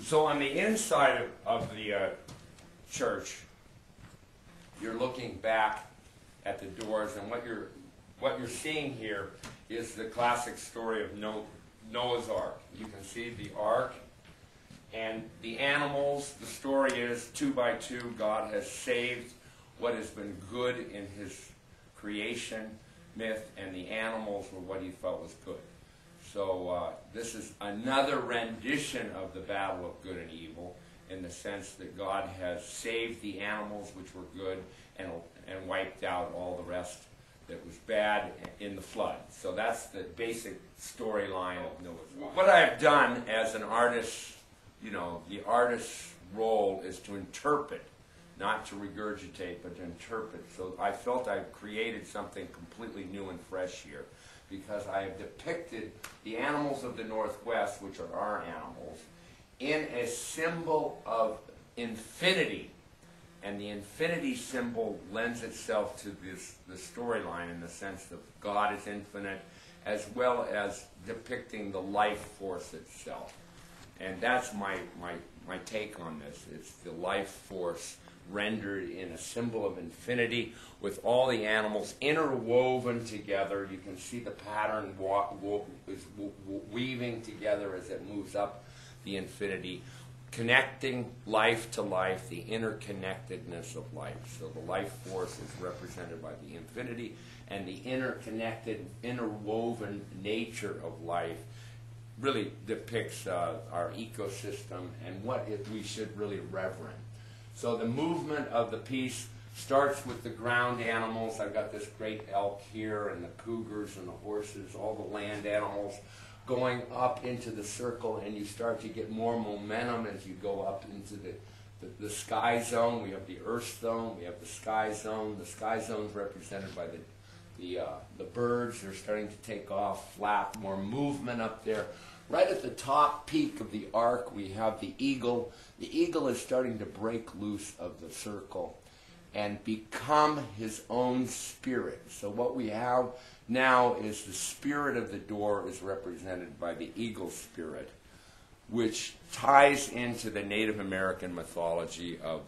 So on the inside of the church, you're looking back at the doors, and what you're seeing here is the classic story of Noah's Ark. You can see the ark and the animals. The story is 2 by 2, God has saved what has been good in his creation myth, and the animals were what he felt was good. So this is another rendition of the battle of good and evil, in the sense that God has saved the animals, which were good, and wiped out all the rest that was bad in the flood. So that's the basic storyline of Noah's Ark. What I've done as an artist, you know, the artist's role is to interpret, not to regurgitate, but to interpret. So I felt I created something completely new and fresh here, because I have depicted the animals of the Northwest, which are our animals, in a symbol of infinity. And the infinity symbol lends itself to the storyline, in the sense that God is infinite, as well as depicting the life force itself. And that's my take on this. It's the life force rendered in a symbol of infinity, with all the animals interwoven together. You can see the pattern is weaving together as it moves up the infinity, connecting life to life, the interconnectedness of life. So the life force is represented by the infinity, and the interconnected, interwoven nature of life really depicts our ecosystem and what we should really reverence. So the movement of the piece starts with the ground animals. I've got this great elk here, and the cougars and the horses, all the land animals, going up into the circle, and you start to get more momentum as you go up into the sky zone. We have the earth zone, we have the sky zone. The sky zone is represented by the birds. They're starting to take off, flap, more movement up there. Right at the top peak of the ark, we have the eagle. The eagle is starting to break loose of the circle and become his own spirit. So what we have now is the spirit of the door is represented by the eagle spirit, which ties into the Native American mythology of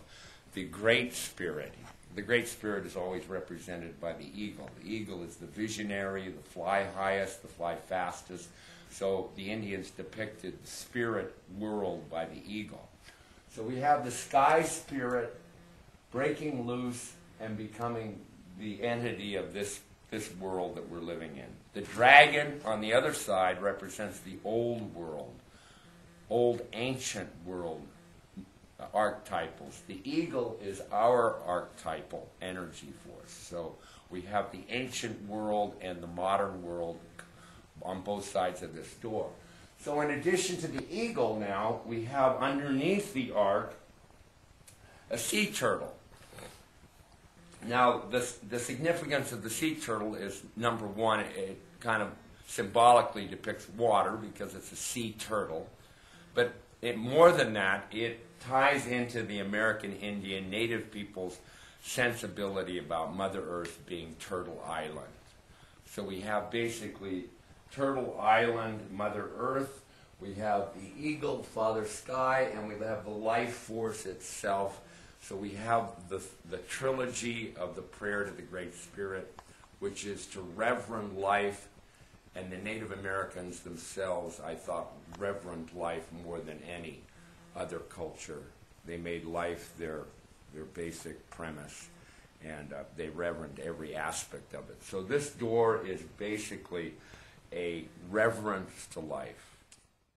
the Great Spirit. The Great Spirit is always represented by the eagle. The eagle is the visionary, the fly highest, the fly fastest. So the Indians depicted the spirit world by the eagle. So we have the sky spirit breaking loose and becoming the entity of this world that we're living in. The dragon on the other side represents the old world, old ancient world archetypals. The eagle is our archetypal energy force. So we have the ancient world and the modern world on both sides of this door. So in addition to the eagle now, we have underneath the ark a sea turtle. Now, the significance of the sea turtle is, number one, it kind of symbolically depicts water because it's a sea turtle. But more than that, it ties into the American Indian native people's sensibility about Mother Earth being Turtle Island. So we have basically Turtle Island, Mother Earth. We have the eagle, Father Sky, and we have the life force itself. So we have the trilogy of the prayer to the Great Spirit, which is to reverend life, and the Native Americans themselves, I thought, reverend life more than any other culture. They made life their basic premise, and they reverend every aspect of it. So this door is basically a reverence to life.